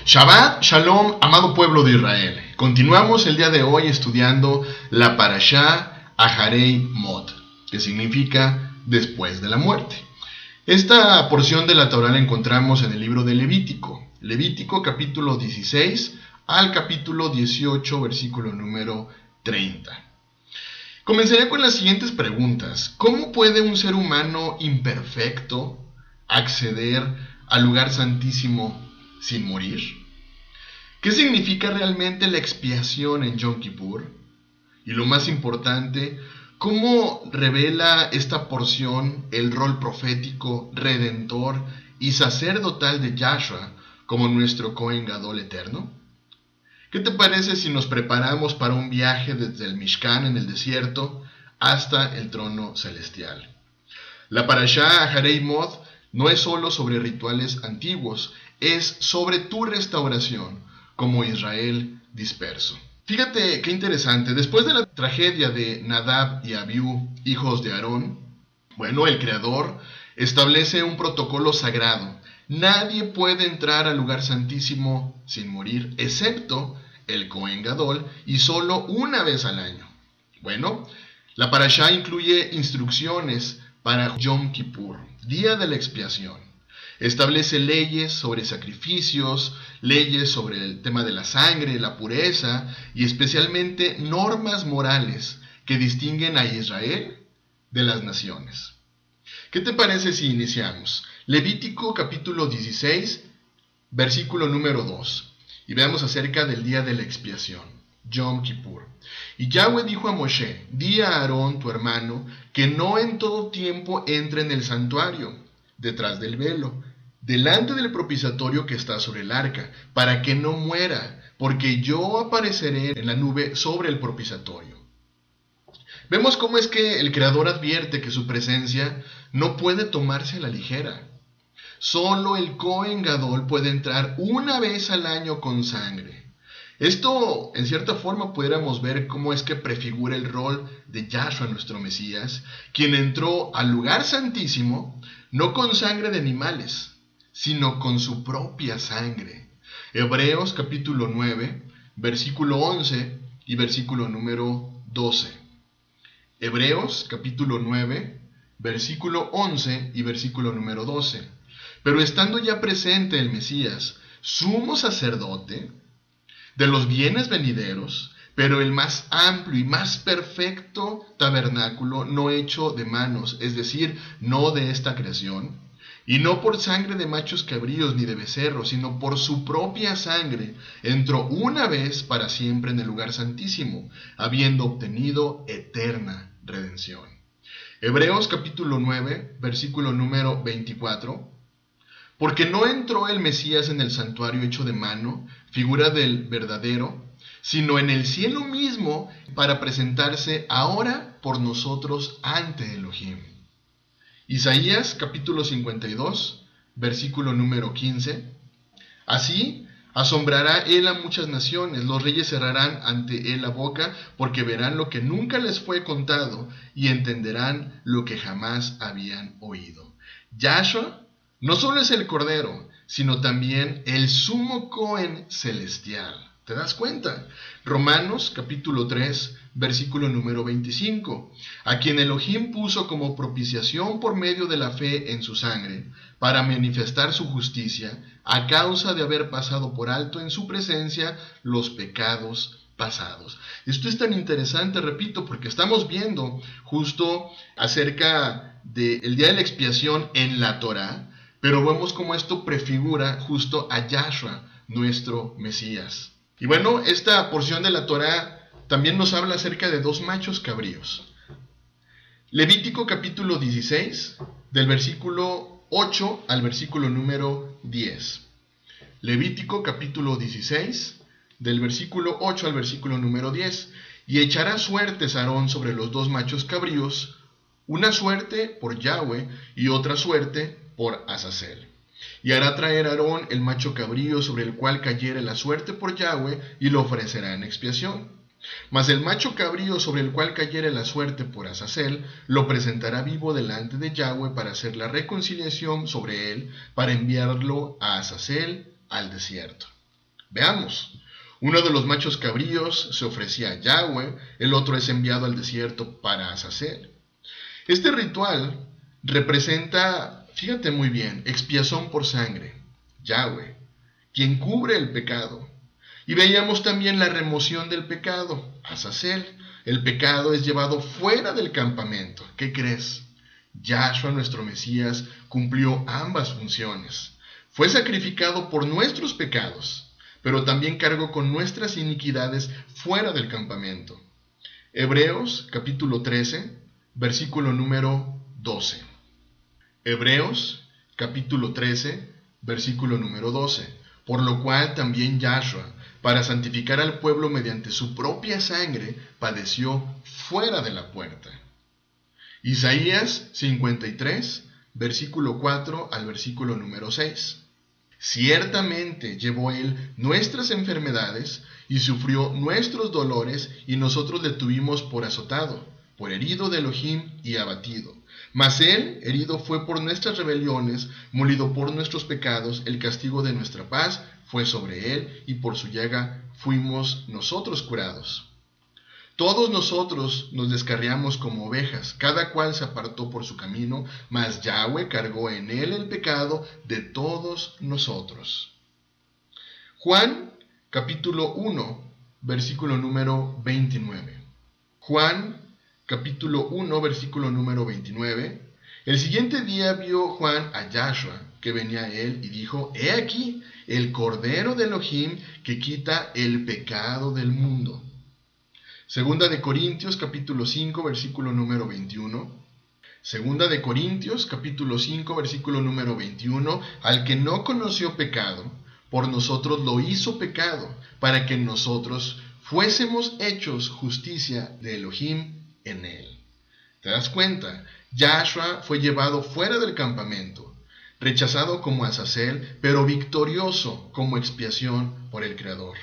Shabbat Shalom, amado pueblo de Israel. Continuamos el día de hoy estudiando la Parashá Aharei Mot, que significa después de la muerte. Esta porción de la Torá la encontramos en el libro de Levítico. Levítico capítulo 16 al capítulo 18, versículo número 30. Comenzaré con las siguientes preguntas. ¿Cómo puede un ser humano imperfecto acceder al lugar santísimo sin morir? ¿Qué significa realmente la expiación en Yom Kippur? Y lo más importante, ¿cómo revela esta porción el rol profético, redentor y sacerdotal de Yahshua como nuestro Cohen Gadol eterno? ¿Qué te parece si nos preparamos para un viaje desde el Mishkan en el desierto hasta el trono celestial? La Parashá Aharei Mot no es solo sobre rituales antiguos, es sobre tu restauración como Israel disperso. Fíjate qué interesante, después de la tragedia de Nadab y Abiú, hijos de Aarón, el Creador establece un protocolo sagrado. Nadie puede entrar al lugar santísimo sin morir, excepto el Cohen Gadol, y solo una vez al año. La Parashá incluye instrucciones para Yom Kippur, día de la expiación. Establece leyes sobre sacrificios, leyes sobre el tema de la sangre, la pureza y especialmente normas morales que distinguen a Israel de las naciones. ¿Qué te parece si iniciamos? Levítico capítulo 16, versículo número 2. Y veamos acerca del día de la expiación, Yom Kippur. Y Yahweh dijo a Moshe: di a Aarón tu hermano que no en todo tiempo entre en el santuario, detrás del velo, delante del propiciatorio que está sobre el arca, para que no muera, porque yo apareceré en la nube sobre el propiciatorio. Vemos cómo es que el Creador advierte que su presencia no puede tomarse a la ligera. Solo el Cohen Gadol puede entrar una vez al año con sangre. Esto, en cierta forma, pudiéramos ver cómo es que prefigura el rol de Yahshua, nuestro Mesías, quien entró al lugar santísimo no con sangre de animales, sino con su propia sangre. Hebreos capítulo 9, versículo 11 y versículo número 12. Hebreos capítulo 9, versículo 11 y versículo número 12. Pero estando ya presente el Mesías, sumo sacerdote de los bienes venideros, pero el más amplio y más perfecto tabernáculo no hecho de manos, es decir, no de esta creación, y no por sangre de machos cabríos ni de becerros, sino por su propia sangre, entró una vez para siempre en el lugar santísimo, habiendo obtenido eterna redención. Hebreos capítulo 9, versículo número 24. Porque no entró el Mesías en el santuario hecho de mano, figura del verdadero, sino en el cielo mismo para presentarse ahora por nosotros ante Elohim. Isaías capítulo 52, versículo número 15. Así asombrará él a muchas naciones, los reyes cerrarán ante él la boca, porque verán lo que nunca les fue contado y entenderán lo que jamás habían oído. Yahshua no solo es el Cordero, sino también el sumo Cohen celestial. ¿Te das cuenta? Romanos capítulo 3, versículo número 25. A quien Elohim puso como propiciación por medio de la fe en su sangre, para manifestar su justicia, a causa de haber pasado por alto en su presencia los pecados pasados. Esto es tan interesante, repito, porque estamos viendo justo acerca del día de la expiación en la Torá, pero vemos cómo esto prefigura justo a Yahshua, nuestro Mesías. Y esta porción de la Torá también nos habla acerca de dos machos cabríos. Levítico capítulo 16, del versículo 8 al versículo número 10. Levítico capítulo 16, del versículo 8 al versículo número 10. Y echará suertes Aarón sobre los dos machos cabríos, una suerte por Yahweh y otra suerte por Azazel. Y hará traer Aarón el macho cabrío sobre el cual cayere la suerte por Yahweh, y lo ofrecerá en expiación. Mas el macho cabrío sobre el cual cayere la suerte por Azazel, lo presentará vivo delante de Yahweh para hacer la reconciliación sobre él, para enviarlo a Azazel al desierto. Veamos. Uno de los machos cabríos se ofrecía a Yahweh, el otro es enviado al desierto para Azazel. Este ritual representa, fíjate muy bien, expiación por sangre, Yahweh, quien cubre el pecado. Y veíamos también la remoción del pecado, Azazel. El pecado es llevado fuera del campamento. ¿Qué crees? Yahshua, nuestro Mesías, cumplió ambas funciones. Fue sacrificado por nuestros pecados, pero también cargó con nuestras iniquidades fuera del campamento. Hebreos capítulo 13, versículo número 12. Hebreos capítulo 13, versículo número 12. Por lo cual también Yahshua, para santificar al pueblo mediante su propia sangre, padeció fuera de la puerta. Isaías 53, versículo 4 al versículo número 6. Ciertamente llevó él nuestras enfermedades y sufrió nuestros dolores, y nosotros le tuvimos por azotado, por herido de Elohim y abatido. Mas él herido fue por nuestras rebeliones, molido por nuestros pecados, el castigo de nuestra paz fue sobre él, y por su llaga fuimos nosotros curados. Todos nosotros nos descarriamos como ovejas, cada cual se apartó por su camino, mas Yahweh cargó en él el pecado de todos nosotros. Juan capítulo 1, versículo número 29. Juan capítulo 1, versículo número 29. El siguiente día vio Juan a Yahshua, que venía a él, y dijo: He aquí el Cordero de Elohim que quita el pecado del mundo. Segunda de Corintios capítulo 5, versículo número 21. Segunda de Corintios capítulo 5, versículo número 21. Al que no conoció pecado, por nosotros lo hizo pecado, para que nosotros fuésemos hechos justicia de Elohim en él. ¿Te das cuenta? Yahshua fue llevado fuera del campamento, rechazado como Azazel, pero victorioso como expiación por el Creador.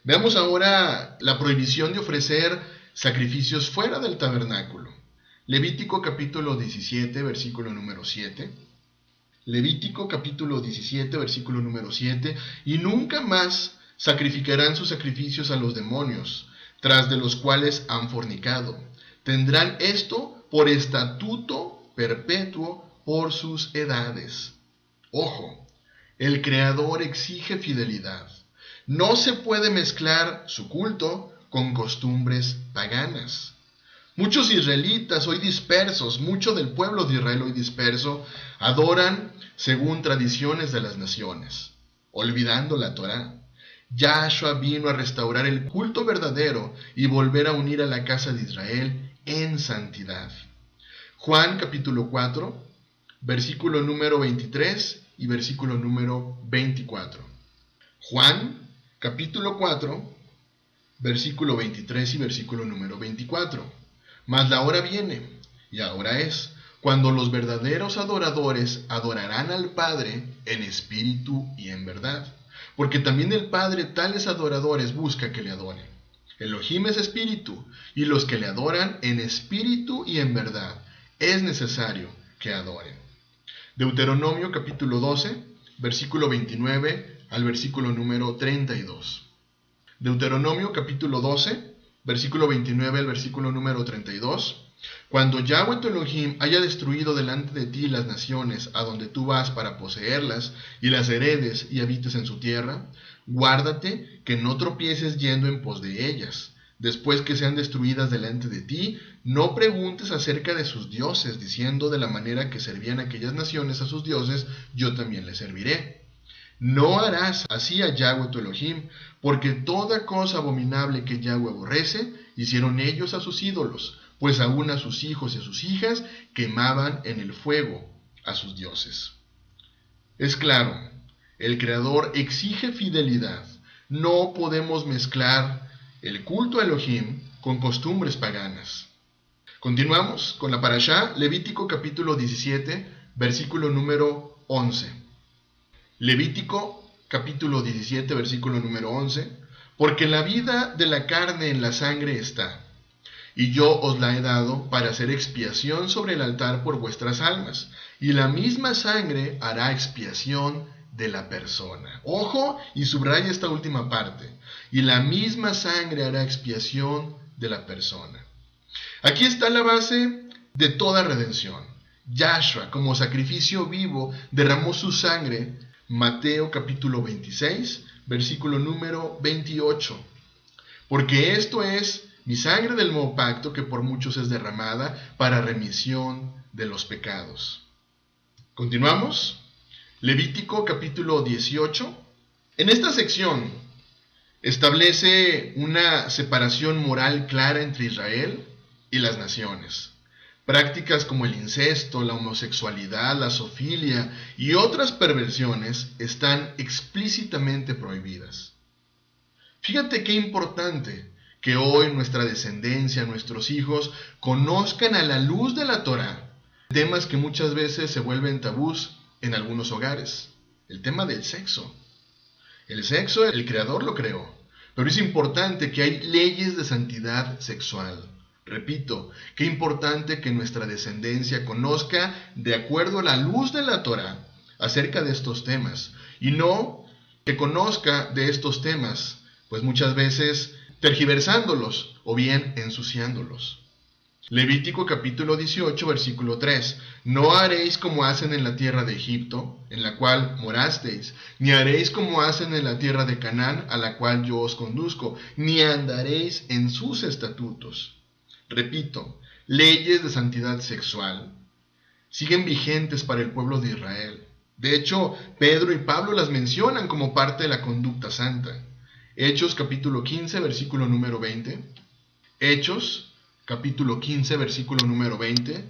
Veamos ahora la prohibición de ofrecer sacrificios fuera del tabernáculo. Levítico capítulo 17, versículo número 7. Levítico capítulo 17, versículo número 7. Y nunca más sacrificarán sus sacrificios a los demonios, tras de los cuales han fornicado. Tendrán esto por estatuto perpetuo por sus edades. Ojo, el Creador exige fidelidad. No se puede mezclar su culto con costumbres paganas. Muchos israelitas hoy dispersos, mucho del pueblo de Israel hoy disperso, adoran según tradiciones de las naciones, olvidando la Torá. Yahshua vino a restaurar el culto verdadero y volver a unir a la casa de Israel en santidad. Juan capítulo 4, versículo número 23 y versículo número 24. Juan capítulo 4, versículo 23 y versículo número 24. Mas la hora viene, y ahora es, cuando los verdaderos adoradores adorarán al Padre en espíritu y en verdad. Porque también el Padre tales adoradores busca que le adoren. Elohim es espíritu, y los que le adoran en espíritu y en verdad, es necesario que adoren. Deuteronomio capítulo 12, versículo 29 al versículo número 32. Deuteronomio capítulo 12, versículo 29 al versículo número 32. Cuando Yahweh tu Elohim haya destruido delante de ti las naciones a donde tú vas para poseerlas, y las heredes y habites en su tierra, guárdate que no tropieces yendo en pos de ellas. Después que sean destruidas delante de ti, no preguntes acerca de sus dioses, diciendo: de la manera que servían aquellas naciones a sus dioses, yo también les serviré. No harás así a Yahweh tu Elohim, porque toda cosa abominable que Yahweh aborrece, hicieron ellos a sus ídolos, pues aún a sus hijos y a sus hijas quemaban en el fuego a sus dioses. Es claro, el Creador exige fidelidad. No podemos mezclar el culto a Elohim con costumbres paganas. Continuamos con la parashá, Levítico capítulo 17, versículo número 11. Levítico capítulo 17, versículo número 11. Porque la vida de la carne en la sangre está, y yo os la he dado para hacer expiación sobre el altar por vuestras almas, y la misma sangre hará expiación de la persona. Ojo, y subraya esta última parte. Y la misma sangre hará expiación de la persona. Aquí está la base de toda redención. Yahshua, como sacrificio vivo, derramó su sangre. Mateo capítulo 26, versículo número 28. Porque esto es mi sangre del nuevo pacto, que por muchos es derramada para remisión de los pecados. Continuamos. Levítico capítulo 18. En esta sección establece una separación moral clara entre Israel y las naciones. Prácticas como el incesto, la homosexualidad, la zoofilia y otras perversiones están explícitamente prohibidas. Fíjate qué importante que hoy nuestra descendencia, nuestros hijos, conozcan a la luz de la Torá temas que muchas veces se vuelven tabús en algunos hogares. El tema del sexo. El sexo, el Creador lo creó, pero es importante que hay leyes de santidad sexual. Repito, qué importante que nuestra descendencia conozca, de acuerdo a la luz de la Torá, acerca de estos temas, y no que conozca de estos temas, pues muchas veces tergiversándolos o bien ensuciándolos. Levítico capítulo 18, versículo 3. No haréis como hacen en la tierra de Egipto, en la cual morasteis, ni haréis como hacen en la tierra de Canaán, a la cual yo os conduzco, ni andaréis en sus estatutos. Repito, leyes de santidad sexual siguen vigentes para el pueblo de Israel. De hecho, Pedro y Pablo las mencionan como parte de la conducta santa. Hechos capítulo 15, versículo número 20. Hechos capítulo 15, versículo número 20.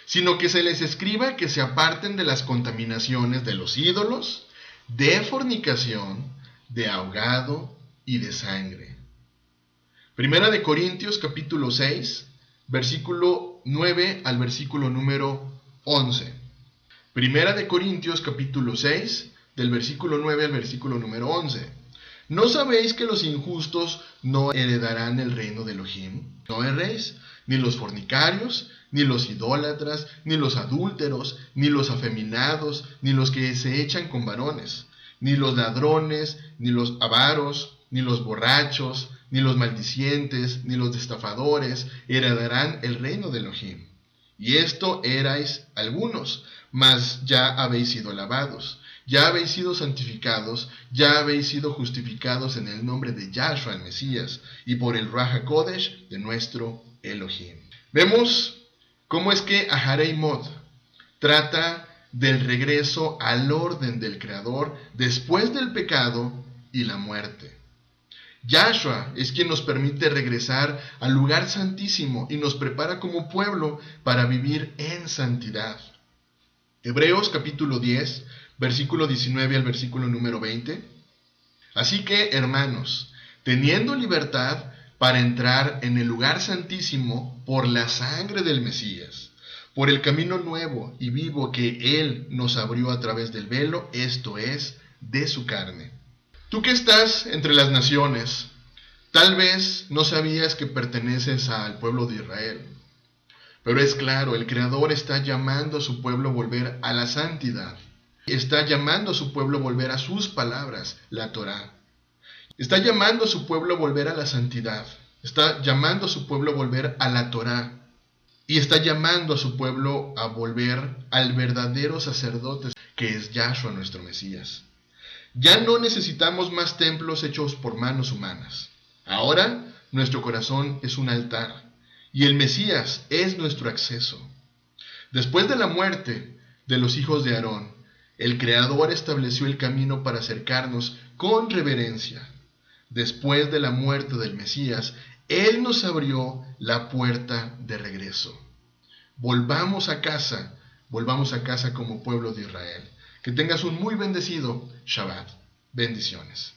Sino que se les escriba que se aparten de las contaminaciones de los ídolos, de fornicación, de ahogado y de sangre. Primera de Corintios capítulo 6, versículo 9 al versículo número 11. Primera de Corintios capítulo 6, del versículo 9 al versículo número 11. ¿No sabéis que los injustos no heredarán el reino de Elohim? No erréis, ni los fornicarios, ni los idólatras, ni los adúlteros, ni los afeminados, ni los que se echan con varones, ni los ladrones, ni los avaros, ni los borrachos, ni los maldicientes, ni los estafadores heredarán el reino de Elohim. Y esto erais algunos, mas ya habéis sido lavados, ya habéis sido santificados, ya habéis sido justificados en el nombre de Yahshua el Mesías y por el Ruach HaKodesh de nuestro Elohim. Vemos cómo es que Aharei Mod trata del regreso al orden del Creador después del pecado y la muerte. Yahshua es quien nos permite regresar al lugar santísimo y nos prepara como pueblo para vivir en santidad. Hebreos capítulo 10, versículo 19 al versículo número 20. Así que, hermanos, teniendo libertad para entrar en el lugar santísimo por la sangre del Mesías, por el camino nuevo y vivo que Él nos abrió a través del velo, esto es, de su carne. Tú que estás entre las naciones, tal vez no sabías que perteneces al pueblo de Israel. Pero es claro, el Creador está llamando a su pueblo a volver a la santidad. Está llamando a su pueblo a volver a sus palabras, la Torá. Está llamando a su pueblo a volver a la santidad. Está llamando a su pueblo a volver a la Torá. Y está llamando a su pueblo a volver al verdadero sacerdote, que es Yahshua nuestro Mesías. Ya no necesitamos más templos hechos por manos humanas. Ahora nuestro corazón es un altar y el Mesías es nuestro acceso. Después de la muerte de los hijos de Aarón, el Creador estableció el camino para acercarnos con reverencia. Después de la muerte del Mesías, Él nos abrió la puerta de regreso. Volvamos a casa como pueblo de Israel. Que tengas un muy bendecido Shabbat. Bendiciones.